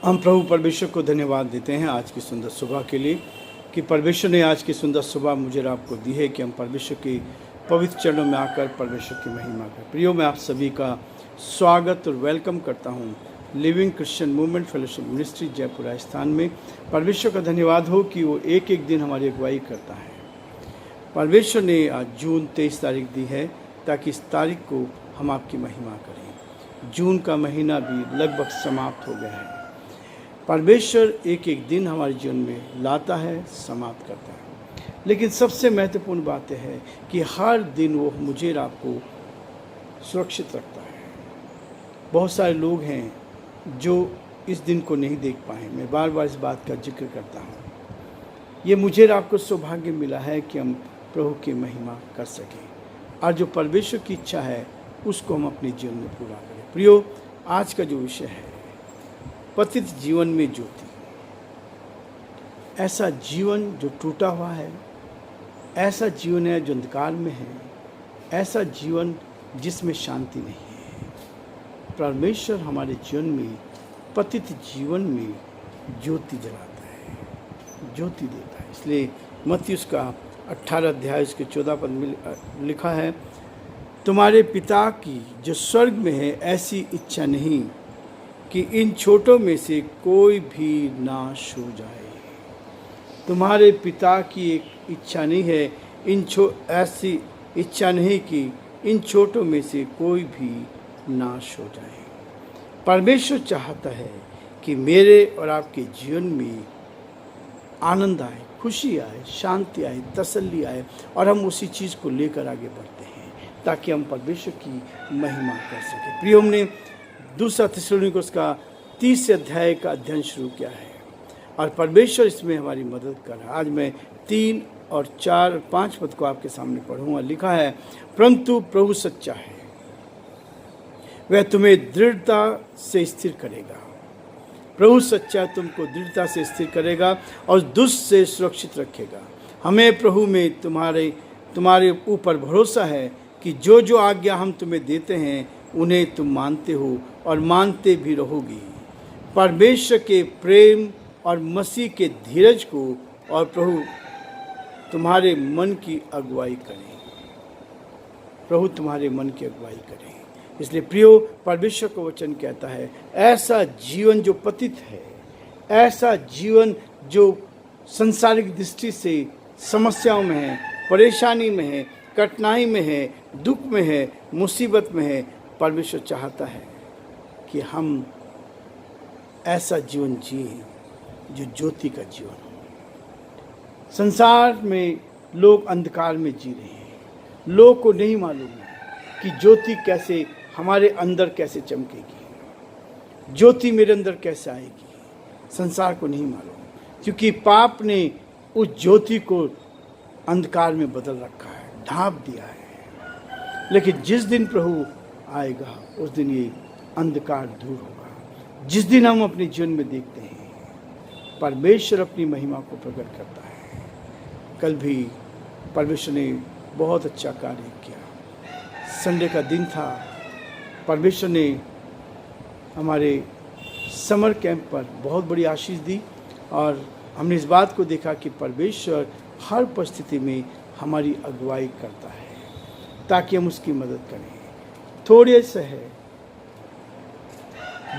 हम प्रभु परमेश्वर को धन्यवाद देते हैं आज की सुंदर सुबह के लिए कि परमेश्वर ने आज की सुंदर सुबह मुझे और आपको दी है कि हम परमेश्वर के पवित्र चरणों में आकर परमेश्वर की महिमा करें। प्रियो, मैं आप सभी का स्वागत और वेलकम करता हूं living Christian movement fellowship ministry Jaipur Rajasthan में। परमेश्वर का धन्यवाद हो कि वो एक एक दिन हमारी अगुवाई करता है। परमेश्वर ने आज जून 23 तारीख दी है ताकि इस तारीख को हम आपकी महिमा करें। जून का महीना भी लगभग समाप्त हो गया है। परमेश्वर एक एक दिन हमारे जीवन में लाता है, समाप्त करता है, लेकिन सबसे महत्वपूर्ण बात है कि हर दिन वो मुझे और आपको सुरक्षित रखता है। बहुत सारे लोग हैं जो इस दिन को नहीं देख पाए। मैं बार बार इस बात का जिक्र करता हूँ। ये मुझे और आपको सौभाग्य मिला है कि हम प्रभु की महिमा कर सकें और जो परमेश्वर की इच्छा है उसको हम अपने जीवन में पूरा करें। प्रियो, आज का जो विषय है पतित जीवन में ज्योति। ऐसा जीवन जो टूटा हुआ है, ऐसा जीवन है जो अंधकार में है, ऐसा जीवन जिसमें शांति नहीं है। परमेश्वर हमारे जीवन में पतित जीवन में ज्योति जलाता है, ज्योति देता है। इसलिए मत्ती उसका 18 अध्याय उसके 14 पद में लिखा है, तुम्हारे पिता की जो स्वर्ग में है ऐसी इच्छा नहीं कि इन छोटों में से कोई भी नाश हो जाए। तुम्हारे पिता की एक इच्छा नहीं है, ऐसी इच्छा नहीं कि इन छोटों में से कोई भी नाश हो जाए। परमेश्वर चाहता है कि मेरे और आपके जीवन में आनंद आए, खुशी आए, शांति आए, तसल्ली आए और हम उसी चीज़ को लेकर आगे बढ़ते हैं ताकि हम परमेश्वर की महिमा कर सकें। प्रिय, हमने दूसरा थिस्सलुनीकियों का 30 अध्याय का अध्ययन शुरू किया है और परमेश्वर इसमें हमारी मदद कर रहा है। आज मैं 3 और 4 और 5 पद को आपके सामने पढ़ूंगा। लिखा है, परंतु प्रभु सच्चा है, वह तुम्हें दृढ़ता से स्थिर करेगा। प्रभु सच्चा तुमको दृढ़ता से स्थिर करेगा और दुष्ट से सुरक्षित रखेगा। हमें प्रभु में तुम्हारे ऊपर भरोसा है कि जो जो आज्ञा हम तुम्हें देते हैं उन्हें तुम मानते हो और मानते भी रहोगी। परमेश्वर के प्रेम और मसीह के धीरज को और प्रभु तुम्हारे मन की अगुवाई करें। प्रभु तुम्हारे मन की अगुवाई करें। इसलिए प्रियो, परमेश्वर का वचन कहता है, ऐसा जीवन जो पतित है, ऐसा जीवन जो संसारिक दृष्टि से समस्याओं में है, परेशानी में है, कठिनाई में है, दुख में है, मुसीबत में है, परमेश्वर चाहता है कि हम ऐसा जीवन जिए जो ज्योति का जीवन हो। संसार में लोग अंधकार में जी रहे हैं। लोग को नहीं मालूम है कि ज्योति कैसे हमारे अंदर कैसे चमकेगी, ज्योति मेरे अंदर कैसे आएगी। संसार को नहीं मालूम क्योंकि पाप ने उस ज्योति को अंधकार में बदल रखा है, ढांप दिया है। लेकिन जिस दिन प्रभु आएगा उस दिन ये अंधकार दूर होगा। जिस दिन हम अपने जीवन में देखते हैं परमेश्वर अपनी महिमा को प्रकट करता है। कल भी परमेश्वर ने बहुत अच्छा कार्य किया। संडे का दिन था। परमेश्वर ने हमारे समर कैंप पर बहुत बड़ी आशीष दी और हमने इस बात को देखा कि परमेश्वर हर परिस्थिति में हमारी अगुवाई करता है ताकि हम उसकी मदद करें। थोड़े से है,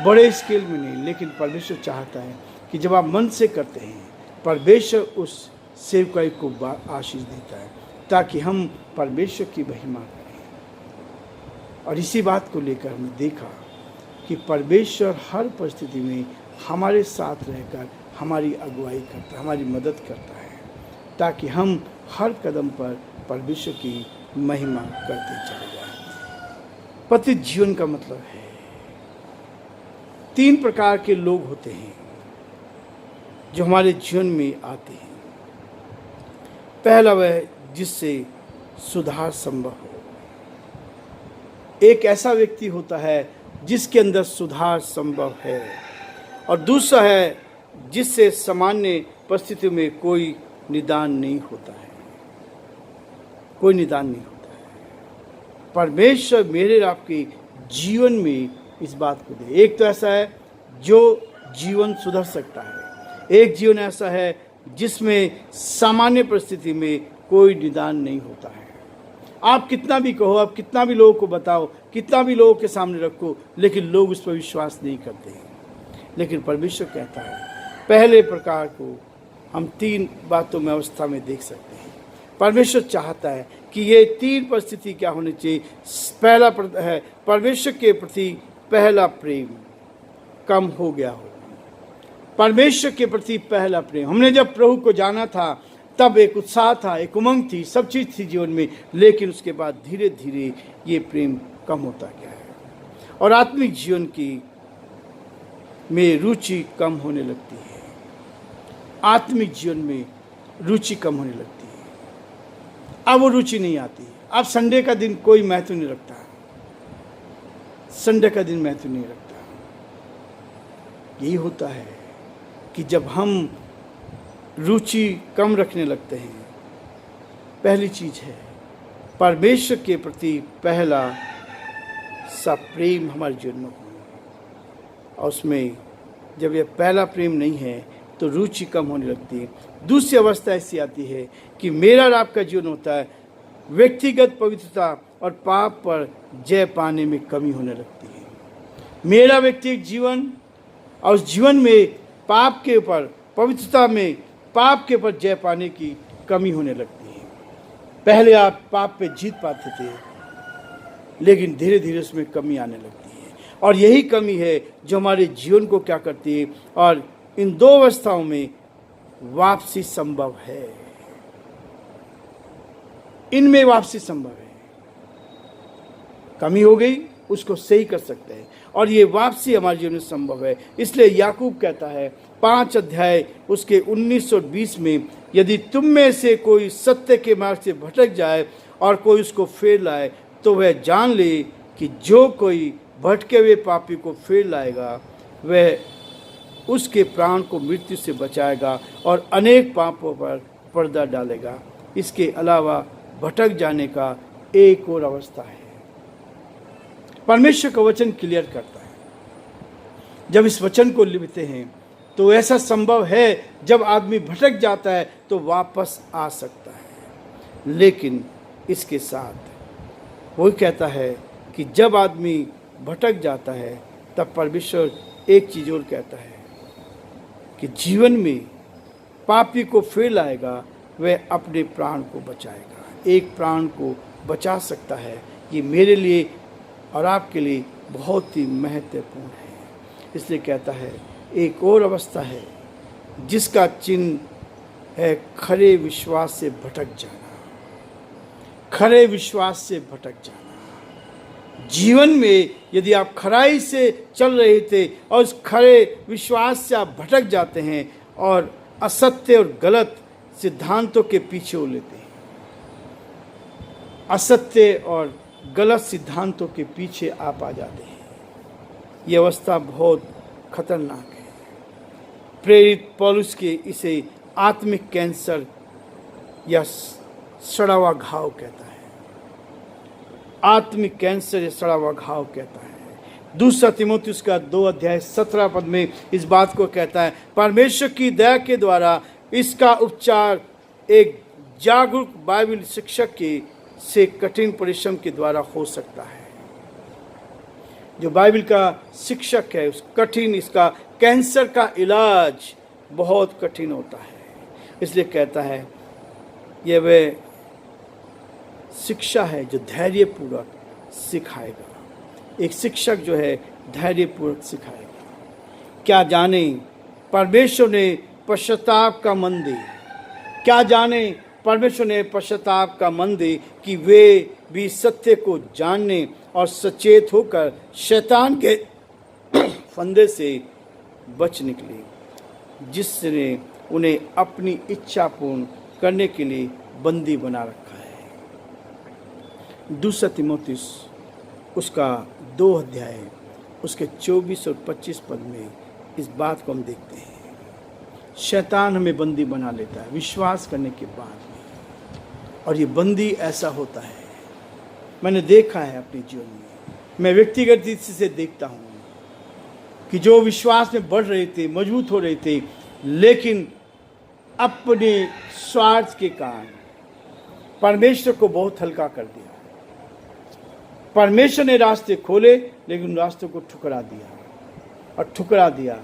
बड़े स्केल में नहीं, लेकिन परमेश्वर चाहता है कि जब आप मन से करते हैं परमेश्वर उस सेवकाई को आशीष देता है ताकि हम परमेश्वर की महिमा करें। और इसी बात को लेकर हमने देखा कि परमेश्वर हर परिस्थिति में हमारे साथ रहकर हमारी अगुवाई करता है, हमारी मदद करता है ताकि हम हर कदम पर परमेश्वर की महिमा करते चले जाएं। पतित जीवन का मतलब है 3 प्रकार के लोग होते हैं जो हमारे जीवन में आते हैं। पहला वह जिससे सुधार संभव हो। एक ऐसा व्यक्ति होता है जिसके अंदर सुधार संभव है और दूसरा है जिससे सामान्य परिस्थितियों में कोई निदान नहीं होता है, कोई निदान नहीं होता है। परमेश्वर मेरे और आपके जीवन में इस बात को दे। एक तो ऐसा है जो जीवन सुधर सकता है। एक जीवन ऐसा है जिसमें सामान्य परिस्थिति में कोई निदान नहीं होता है। आप कितना भी कहो, आप कितना भी लोगों को बताओ, कितना भी लोगों के सामने रखो, लेकिन लोग उस पर विश्वास नहीं करते हैं। लेकिन परमेश्वर कहता है, पहले प्रकार को हम 3 बातों में अवस्था में देख सकते हैं। परमेश्वर चाहता है कि ये 3 परिस्थिति क्या होनी चाहिए। पहला है परमेश्वर के प्रति पहला प्रेम कम हो गया हो। परमेश्वर के प्रति पहला प्रेम, हमने जब प्रभु को जाना था तब एक उत्साह था, एक उमंग थी, सब चीज़ थी जीवन में, लेकिन उसके बाद धीरे धीरे ये प्रेम कम होता गया है और आत्मिक जीवन की में रुचि कम होने लगती है। आत्मिक जीवन में रुचि कम होने लगती है। अब वो रुचि नहीं आती। अब संडे का दिन कोई महत्व नहीं रखता, संडे का दिन महत्व नहीं रखता। यही होता है कि जब हम रुचि कम रखने लगते हैं, पहली चीज है परमेश्वर के प्रति पहला सा प्रेम हमारे जीवन में हो, और उसमें जब यह पहला प्रेम नहीं है तो रुचि कम होने लगती है। दूसरी अवस्था ऐसी आती है कि मेरा और आपका जीवन होता है, व्यक्तिगत पवित्रता और पाप पर जय पाने में कमी होने लगती है। मेरा व्यक्तिगत जीवन और उस जीवन में पाप के ऊपर, पवित्रता में पाप के ऊपर जय पाने की कमी होने लगती है। पहले आप पाप पे जीत पाते थे, लेकिन धीरे धीरे उसमें कमी आने लगती है, और यही कमी है जो हमारे जीवन को क्या करती है। और इन 2 अवस्थाओं में वापसी संभव है, इनमें वापसी संभव है। कमी हो गई, उसको सही कर सकते हैं, और ये वापसी हमारे जीवन में संभव है। इसलिए याकूब कहता है 5 अध्याय उसके 19 और 20 में, यदि तुम में से कोई सत्य के मार्ग से भटक जाए और कोई उसको फेर लाए, तो वह जान ले कि जो कोई भटके हुए पापी को फेर लाएगा वह उसके प्राण को मृत्यु से बचाएगा और अनेक पापों पर पर्दा डालेगा। इसके अलावा भटक जाने का एक और अवस्था है। परमेश्वर का वचन क्लियर करता है। जब इस वचन को लिखते हैं तो ऐसा संभव है, जब आदमी भटक जाता है तो वापस आ सकता है। लेकिन इसके साथ वो कहता है कि जब आदमी भटक जाता है तब परमेश्वर एक चीज और कहता है कि जीवन में पापी को फेर लाएगा, वह अपने प्राण को बचाएगा। एक प्राण को बचा सकता है। ये मेरे लिए और आपके लिए बहुत ही महत्वपूर्ण है। इसलिए कहता है एक और अवस्था है जिसका चिन्ह है खरे विश्वास से भटक जाना। खरे विश्वास से भटक जाना। जीवन में यदि आप खराई से चल रहे थे और उस खरे विश्वास से आप भटक जाते हैं और असत्य और गलत सिद्धांतों के पीछे हो लेते हैं, असत्य और गलत सिद्धांतों के पीछे आप आ जाते हैं, ये अवस्था बहुत खतरनाक है। प्रेरित पौलुस के इसे आत्मिक कैंसर या सड़ा हुआ घाव कहता है। आत्मिक कैंसर या सड़ा हुआ घाव कहता है। दूसरा तीमुथियुस का 2 अध्याय 17 पद में इस बात को कहता है, परमेश्वर की दया के द्वारा इसका उपचार एक जागरूक बाइबल शिक्षक के से कठिन परिश्रम के द्वारा हो सकता है। जो बाइबल का शिक्षक है उस कठिन, इसका कैंसर का इलाज बहुत कठिन होता है। इसलिए कहता है यह वह शिक्षा है जो धैर्यपूर्वक सिखाएगा। एक शिक्षक जो है धैर्यपूर्वक सिखाएगा। क्या जाने परमेश्वर ने पश्चाताप का मन दे, क्या जाने परमेश्वर ने पश्चाताप का मन दे कि वे भी सत्य को जानने और सचेत होकर शैतान के फंदे से बच निकले, जिसने उन्हें अपनी इच्छा पूर्ण करने के लिए बंदी बना रखा है। दूसरा तीमुथियुस उसका 2 अध्याय उसके 24 और 25 पद में इस बात को हम देखते हैं। शैतान हमें बंदी बना लेता है विश्वास करने के बाद में, और ये बंदी ऐसा होता है, मैंने देखा है अपने जीवन में, मैं व्यक्तिगत दृष्टि से देखता हूँ। कि जो विश्वास में बढ़ रहे थे, मजबूत हो रहे थे, लेकिन अपने स्वार्थ के कारण परमेश्वर को बहुत हल्का कर दिया। परमेश्वर ने रास्ते खोले लेकिन उन रास्तों को ठुकरा दिया,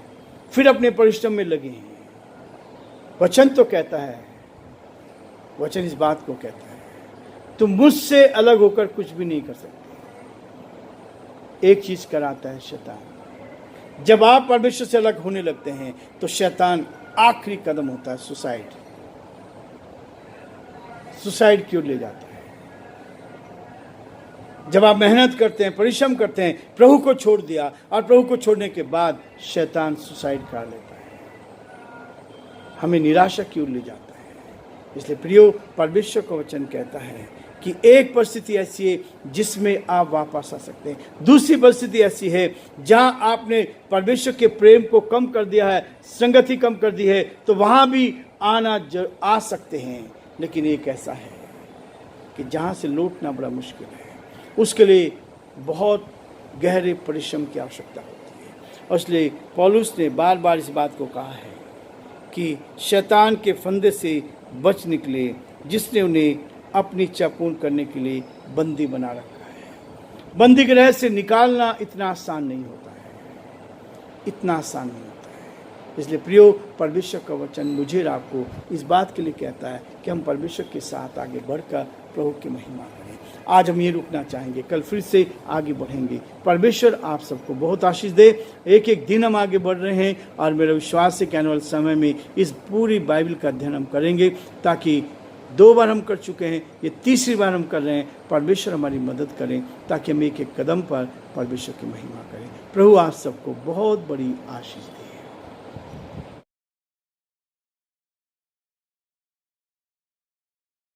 फिर अपने परिश्रम में लगे हैं। वचन तो कहता है, वचन इस बात को कहता है, तुम मुझसे अलग होकर कुछ भी नहीं कर सकते। एक चीज कराता है शैतान, जब आप परमेश्वर से अलग होने लगते हैं तो शैतान आखिरी कदम होता है सुसाइड की ओर ले जाता है। जब आप मेहनत करते हैं, परिश्रम करते हैं, प्रभु को छोड़ दिया, और प्रभु को छोड़ने के बाद शैतान सुसाइड कर लेता है, हमें निराशा की ओर ले जाता है। इसलिए प्रियो, परमेश्वर का वचन कहता है कि एक परिस्थिति ऐसी है जिसमें आप वापस आ सकते हैं, दूसरी परिस्थिति ऐसी है जहां आपने परमेश्वर के प्रेम को कम कर दिया है, संगति कम कर दी है, तो वहां भी आ सकते हैं। लेकिन एक ऐसा है कि जहां से लौटना बड़ा मुश्किल है, उसके लिए बहुत गहरे परिश्रम की आवश्यकता होती है। और इसलिए पौलुस ने बार बार इस बात को कहा है कि शैतान के फंदे से बच निकले, जिसने उन्हें अपनी इच्छा पूर्ण करने के लिए बंदी बना रखा है। बंदी गृह से निकालना इतना आसान नहीं होता है, इसलिए प्रियो, परमेश्वर का वचन मुझे और आपको इस बात के लिए कहता है कि हम परमेश्वर के साथ आगे बढ़कर प्रभु की महिमा करें। आज हम ये रुकना चाहेंगे, कल फिर से आगे बढ़ेंगे। परमेश्वर आप सबको बहुत आशीष दे। एक एक दिन हम आगे बढ़ रहे हैं, और मेरा विश्वास है कि आने वाले समय में इस पूरी बाइबल का अध्ययन हम करेंगे, ताकि 2 बार हम कर चुके हैं, ये तीसरी बार हम कर रहे हैं। परमेश्वर हमारी मदद करें ताकि हम एक एक कदम पर परमेश्वर की महिमा करें। प्रभु आप सबको बहुत बड़ी आशीष दें।